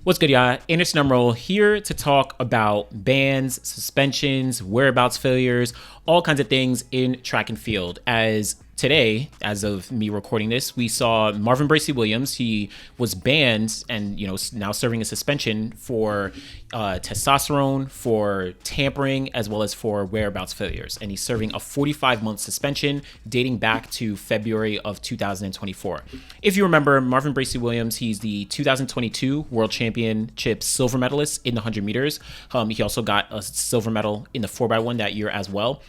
What's good, y'all? Anderson Emerald here to talk about bans, suspensions, whereabouts failures, all kinds of things in track and field. As today, as of me recording this, we saw Marvin Bracy Williams. He was banned and, now serving a suspension for testosterone, for tampering, as well as for whereabouts failures. And he's serving a 45-month suspension dating back to February of 2024. If you remember, Marvin Bracy Williams, he's the 2022 World Championship silver medalist in the 100 meters. He also got a silver medal in the 4x1 that year as well.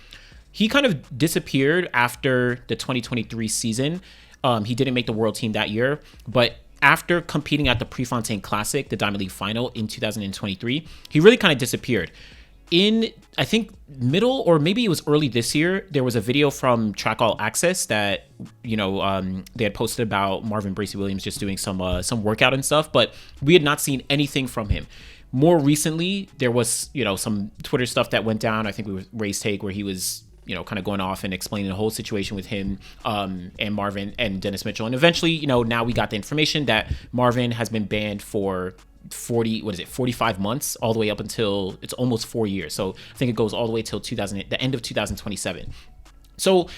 He kind of disappeared after the 2023 season. He didn't make the world team that year, but after competing at the Prefontaine Classic, the Diamond League final in 2023, he really kind of disappeared. In, I think, middle or maybe it was early this year, there was a video from Track All Access that, they had posted about Marvin Bracy Williams just doing some workout and stuff, but we had not seen anything from him. More recently, there was, some Twitter stuff that went down. I think it was Ray's Take where he was kind of going off and explaining the whole situation with him and Marvin and Dennis Mitchell. And eventually, now we got the information that Marvin has been banned for 45 months, all the way up until it's almost 4 years. So I think it goes all the way till the end of 2027. So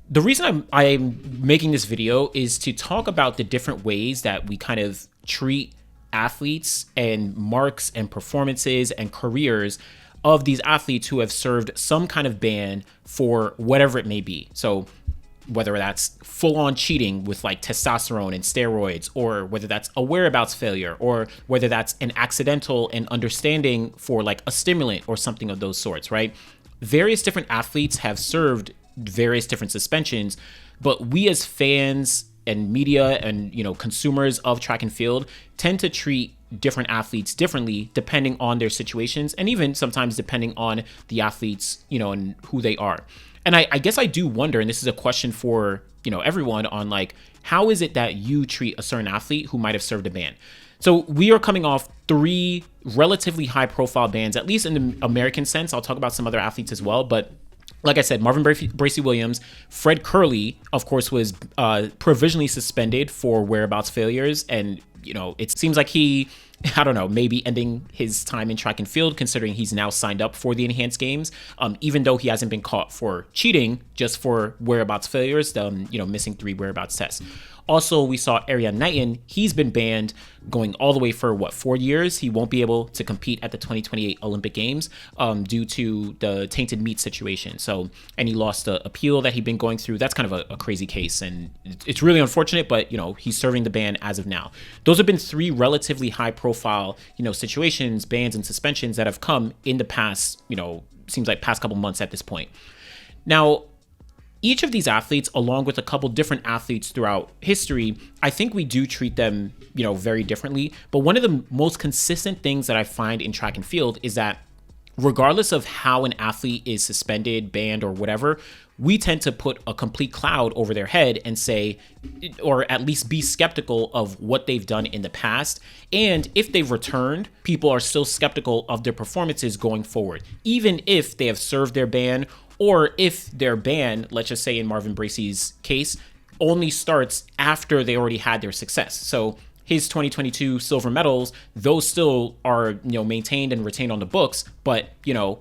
the reason I'm making this video is to talk about the different ways that we kind of treat athletes and marks and performances and careers of these athletes who have served some kind of ban for whatever it may be. So whether that's full-on cheating with like testosterone and steroids, or whether that's a whereabouts failure, or whether that's an accidental and understanding for like a stimulant or something of those sorts, right? Various different athletes have served various different suspensions, but we as fans and media and consumers of track and field tend to treat different athletes differently depending on their situations, and even sometimes depending on the athletes, and who they are. And I guess I do wonder, and this is a question for everyone, on like, how is it that you treat a certain athlete who might have served a ban? So we are coming off 3 relatively high profile bans, at least in the American sense. I'll talk about some other athletes as well, but like I said, Marvin Bracy Williams, Fred Kerley, of course, was provisionally suspended for whereabouts failures. And, it seems like he, maybe ending his time in track and field, considering he's now signed up for the enhanced games, even though he hasn't been caught for cheating, just for whereabouts failures, missing 3 whereabouts tests. Also, we saw Erriyon Knighton. He's been banned going all the way for 4 years. He won't be able to compete at the 2028 Olympic Games due to the tainted meat situation. So, and he lost the appeal that he'd been going through. That's kind of a crazy case, and it's really unfortunate, but he's serving the ban as of now. Those have been 3 relatively high profile, situations, bans and suspensions that have come in the past, seems like past couple months at this point. Now, each of these athletes, along with a couple different athletes throughout history, I think we do treat them, very differently. But one of the most consistent things that I find in track and field is that regardless of how an athlete is suspended, banned, or whatever, we tend to put a complete cloud over their head and say, or at least be skeptical of what they've done in the past. And if they've returned, people are still skeptical of their performances going forward, even if they have served their ban, or if their ban, let's just say in Marvin Bracy's case, only starts after they already had their success. So his 2022 silver medals, those still are, maintained and retained on the books, but,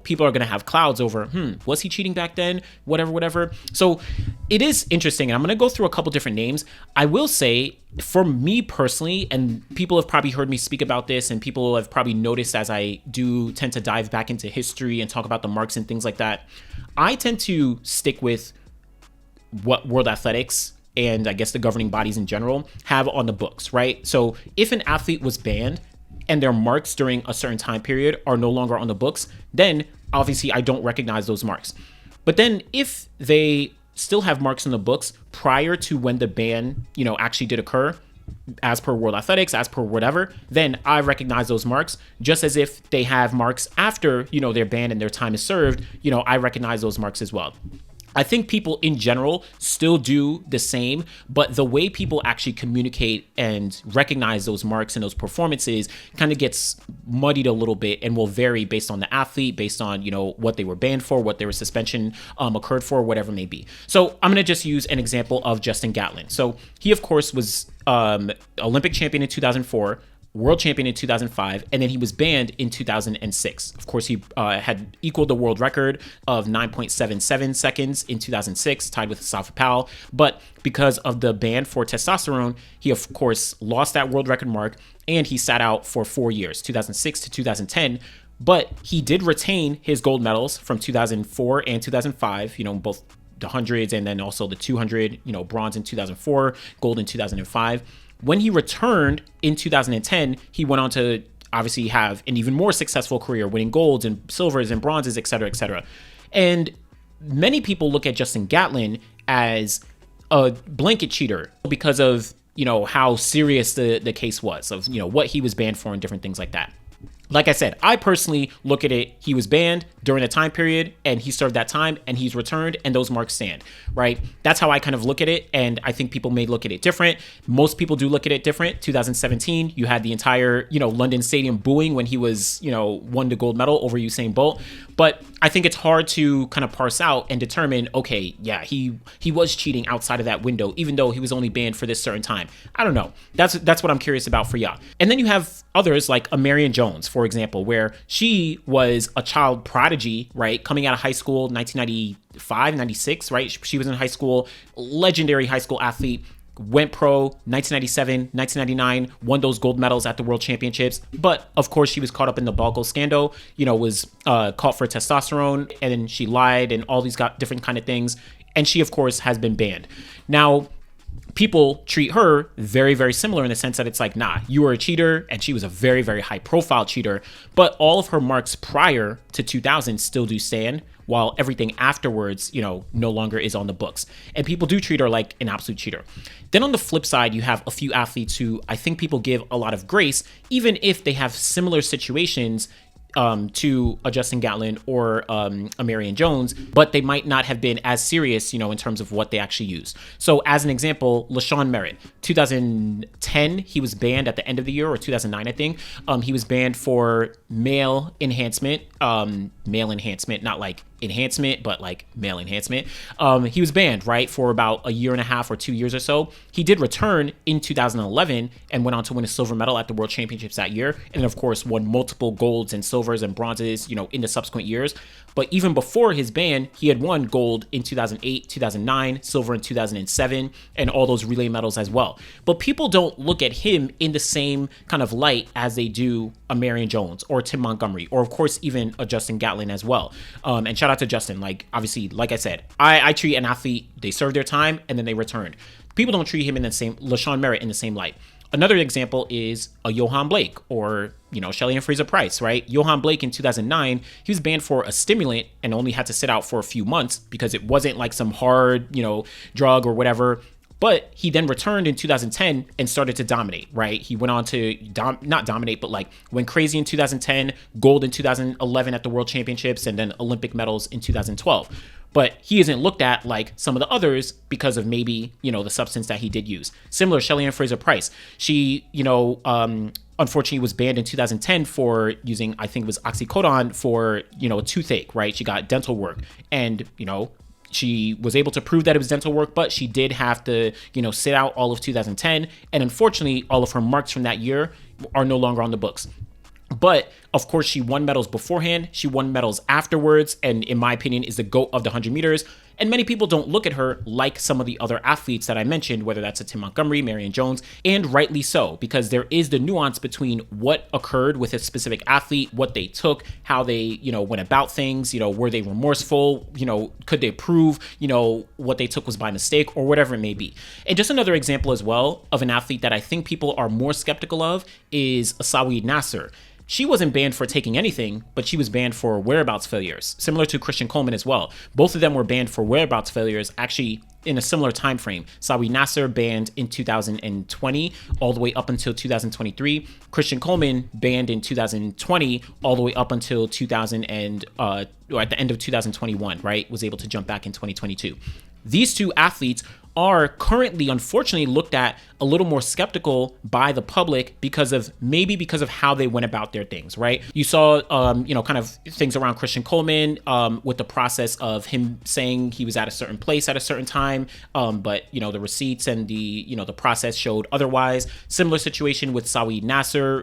people are going to have clouds over, was he cheating back then? Whatever. So it is interesting. And I'm going to go through a couple different names. I will say, for me personally, and people have probably heard me speak about this, and people have probably noticed as I do tend to dive back into history and talk about the marks and things like that, I tend to stick with what World Athletics and I guess the governing bodies in general have on the books, right? So if an athlete was banned and their marks during a certain time period are no longer on the books, then obviously I don't recognize those marks. But then if they still have marks on the books prior to when the ban, actually did occur, as per World Athletics, as per whatever, then I recognize those marks, just as if they have marks after, their ban and their time is served, I recognize those marks as well. I think people in general still do the same, but the way people actually communicate and recognize those marks and those performances kind of gets muddied a little bit and will vary based on the athlete, based on, what they were banned for, what their suspension occurred for, whatever it may be. So I'm going to just use an example of Justin Gatlin. So he, of course, was Olympic champion in 2004, world champion in 2005, and then he was banned in 2006. Of course, he had equaled the world record of 9.77 seconds in 2006, tied with Asafa Powell. But because of the ban for testosterone, he, of course, lost that world record mark, and he sat out for 4 years, 2006 to 2010. But he did retain his gold medals from 2004 and 2005, both the hundreds and then also the 200, bronze in 2004, gold in 2005. When he returned in 2010, he went on to obviously have an even more successful career, winning golds and silvers and bronzes, et cetera, et cetera. And many people look at Justin Gatlin as a blanket cheater because of, how serious the case was, of, what he was banned for and different things like that. Like I said, I personally look at it, he was banned during a time period and he served that time and he's returned and those marks stand, right? That's how I kind of look at it, and I think people may look at it different. Most people do look at it different. 2017, you had the entire, London Stadium booing when he was, won the gold medal over Usain Bolt. But I think it's hard to kind of parse out and determine, okay, yeah, he was cheating outside of that window, even though he was only banned for this certain time. I don't know. That's what I'm curious about for y'all. And then you have others like a Marion Jones, for example, where she was a child prodigy, right? Coming out of high school, 1995, 96, right? She was in high school, legendary high school athlete, went pro 1997, 1999, won those gold medals at the World Championships. But of course, she was caught up in the Balco scandal, was caught for testosterone, and then she lied and all these different kind of things. And she, of course, has been banned. Now, people treat her very, very similar in the sense that it's like, nah, you were a cheater, and she was a very, very high profile cheater, but all of her marks prior to 2000 still do stand, while everything afterwards, no longer is on the books. And people do treat her like an absolute cheater. Then on the flip side, you have a few athletes who I think people give a lot of grace, even if they have similar situations to a Justin Gatlin or a Marion Jones, but they might not have been as serious, in terms of what they actually used. So as an example, LaShawn Merritt, 2010, he was banned at the end of the year, or 2009, I think. He was banned for male enhancement, not like enhancement, but like male enhancement. He was banned, right, for about a year and a half or 2 years or so. He did return in 2011 and went on to win a silver medal at the World Championships that year. And then, of course, won multiple golds and silvers and bronzes, in the subsequent years. But even before his ban, he had won gold in 2008, 2009, silver in 2007, and all those relay medals as well. But people don't look at him in the same kind of light as they do a Marion Jones or Tim Montgomery, or of course, even a Justin Gatlin as well. And shout out to Justin. Like, obviously, like I said, I treat an athlete, they serve their time and then they returned. People don't treat him in the same, LaShawn Merritt, in the same light. Another example is a Yohan Blake or, Shelly-Ann Fraser-Pryce, right? Yohan Blake in 2009, he was banned for a stimulant and only had to sit out for a few months because it wasn't like some hard, drug or whatever. But he then returned in 2010 and started to dominate, right? He went on to not dominate, but like went crazy in 2010, gold in 2011 at the World Championships, and then Olympic medals in 2012. But he isn't looked at like some of the others because of maybe, the substance that he did use. Similar, Shelly-Ann Fraser-Pryce. She, unfortunately was banned in 2010 for using, I think it was oxycodone for, a toothache, right? She got dental work and, she was able to prove that it was dental work, but she did have to, sit out all of 2010. And unfortunately, all of her marks from that year are no longer on the books. But of course, she won medals beforehand. She won medals afterwards. And in my opinion, is the GOAT of the 100 meters. And many people don't look at her like some of the other athletes that I mentioned, whether that's a Tim Montgomery, Marion Jones, and rightly so, because there is the nuance between what occurred with a specific athlete, what they took, how they, went about things, were they remorseful, could they prove, what they took was by mistake or whatever it may be. And just another example as well of an athlete that I think people are more skeptical of is Salwa Eid. She wasn't banned for taking anything, but she was banned for whereabouts failures, similar to Christian Coleman as well. Both of them were banned for whereabouts failures, actually in a similar time frame. Salwa Eid banned in 2020 all the way up until 2023. Christian Coleman banned in 2020 all the way up until 2000 and or at the end of 2021, right? Was able to jump back in 2022. These two athletes are currently, unfortunately, looked at a little more skeptical by the public because of how they went about their things, right? You saw, kind of things around Christian Coleman with the process of him saying he was at a certain place at a certain time, but the receipts and the process showed otherwise. Similar situation with Salwa Eid,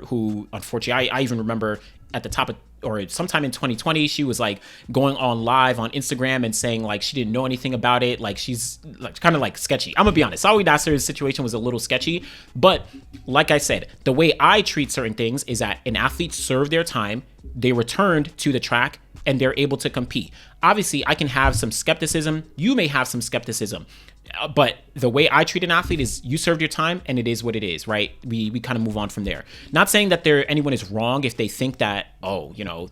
who unfortunately I even remember at the top of, or sometime in 2020, she was like going on live on Instagram and saying like she didn't know anything about it. Like she's like kind of like sketchy. I'm gonna be honest. Salwa Eid's situation was a little sketchy, but like I said, the way I treat certain things is that an athlete served their time, they returned to the track, and they're able to compete. Obviously, I can have some skepticism. You may have some skepticism. But the way I treat an athlete is you served your time and it is what it is, right? We kind of move on from there. Not saying that anyone is wrong if they think that,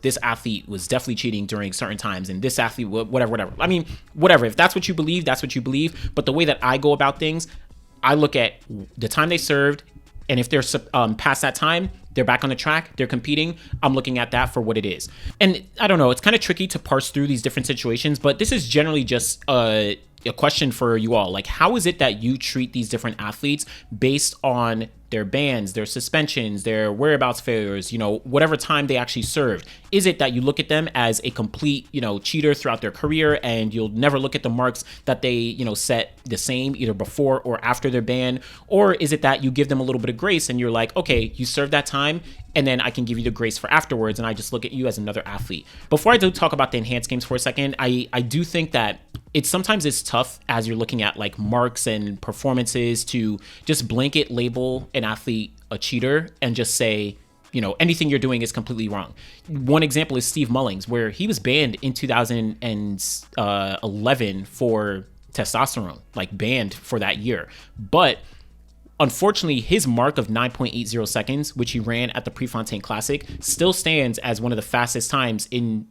this athlete was definitely cheating during certain times and this athlete, whatever. I mean, whatever. If that's what you believe, that's what you believe. But the way that I go about things, I look at the time they served, and if they're past that time, they're back on the track, they're competing, I'm looking at that for what it is. And I don't know, it's kind of tricky to parse through these different situations, but this is generally just a question for you all. Like, how is it that you treat these different athletes based on their bans, their suspensions, their whereabouts failures, whatever time they actually served? Is it that you look at them as a complete, cheater throughout their career, and you'll never look at the marks that they, set the same either before or after their ban? Or is it that you give them a little bit of grace and you're like, okay, you served that time, and then I can give you the grace for afterwards, and I just look at you as another athlete? Before I do talk about the enhanced games for a second, I do think that sometimes it's tough as you're looking at like marks and performances to just blanket label an athlete a cheater and just say, anything you're doing is completely wrong. One example is Steve Mullings, where he was banned in 2011 for testosterone, like banned for that year. But unfortunately, his mark of 9.80 seconds, which he ran at the Prefontaine Classic, still stands as one of the fastest times in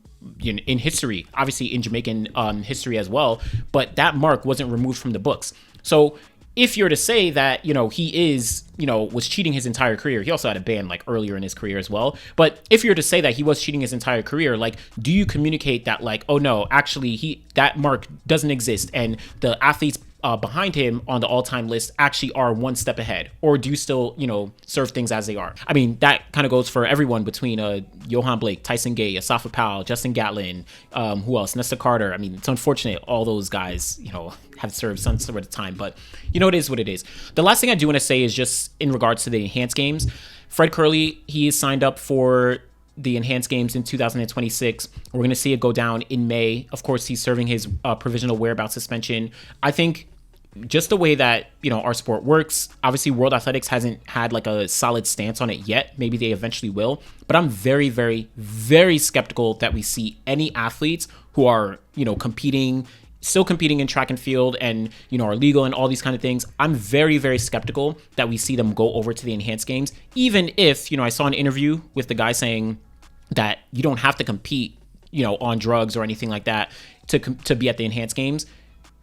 history, obviously in Jamaican history as well, but that mark wasn't removed from the books. So if you're to say that, he is, was cheating his entire career, he also had a ban like earlier in his career as well. But if you're to say that he was cheating his entire career, like, do you communicate that like, oh no, actually that mark doesn't exist, and the athletes behind him on the all-time list actually are one step ahead? Or do you still, serve things as they are? I mean, that kind of goes for everyone between Yohan Blake, Tyson Gay, Asafa Powell, Justin Gatlin, who else? Nesta Carter. I mean, it's unfortunate all those guys, have served some sort of time, but it is what it is. The last thing I do want to say is just in regards to the enhanced games. Fred Kerley, he is signed up for the enhanced games in 2026. We're going to see it go down in May. Of course, he's serving his provisional whereabouts suspension. I think just the way that, our sport works, obviously World Athletics hasn't had like a solid stance on it yet. Maybe they eventually will, but I'm very, very, very skeptical that we see any athletes who are, still competing in track and field and, are legal and all these kind of things. I'm very, very skeptical that we see them go over to the enhanced games. Even if, I saw an interview with the guy saying that you don't have to compete, on drugs or anything like that to be at the enhanced games,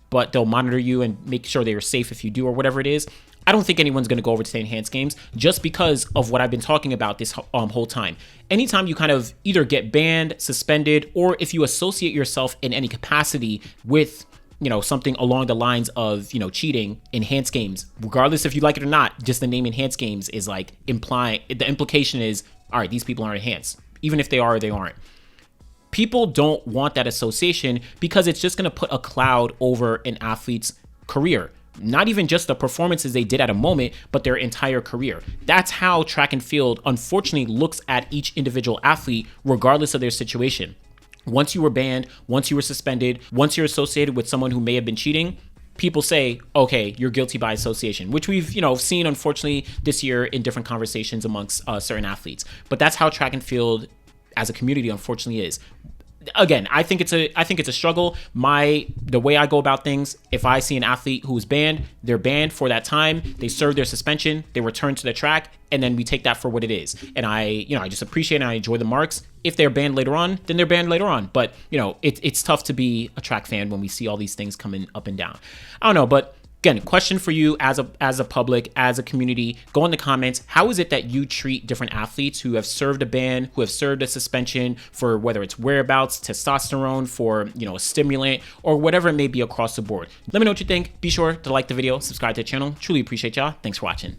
but they'll monitor you and make sure they're safe if you do or whatever it is. I don't think anyone's going to go over to the enhanced games just because of what I've been talking about this whole time. Anytime you kind of either get banned, suspended, or if you associate yourself in any capacity with, something along the lines of, cheating, enhanced games, regardless if you like it or not, just the name enhanced games is like the implication is, all right, these people aren't enhanced. Even if they are or they aren't. People don't want that association because it's just going to put a cloud over an athlete's career. Not even just the performances they did at a moment, but their entire career. That's how track and field, unfortunately, looks at each individual athlete, regardless of their situation. Once you were banned, once you were suspended, once you're associated with someone who may have been cheating, people say, okay, you're guilty by association, which we've, seen, unfortunately, this year in different conversations amongst certain athletes. But that's how track and field as a community, unfortunately, is. Again, I think it's a struggle. The way I go about things, if I see an athlete who is banned, they're banned for that time, they serve their suspension, they return to the track, and then we take that for what it is. And I just appreciate and I enjoy the marks. If they're banned later on, then they're banned later on. But, it's tough to be a track fan when we see all these things coming up and down. I don't know, but Again, question for you as a public, as a community, go in the comments. How is it that you treat different athletes who have served a ban, who have served a suspension for whether it's whereabouts, testosterone, for, you know, a stimulant, or whatever it may be across the board? Let me know what you think. Be sure to like the video, subscribe to the channel. Truly appreciate y'all. Thanks for watching.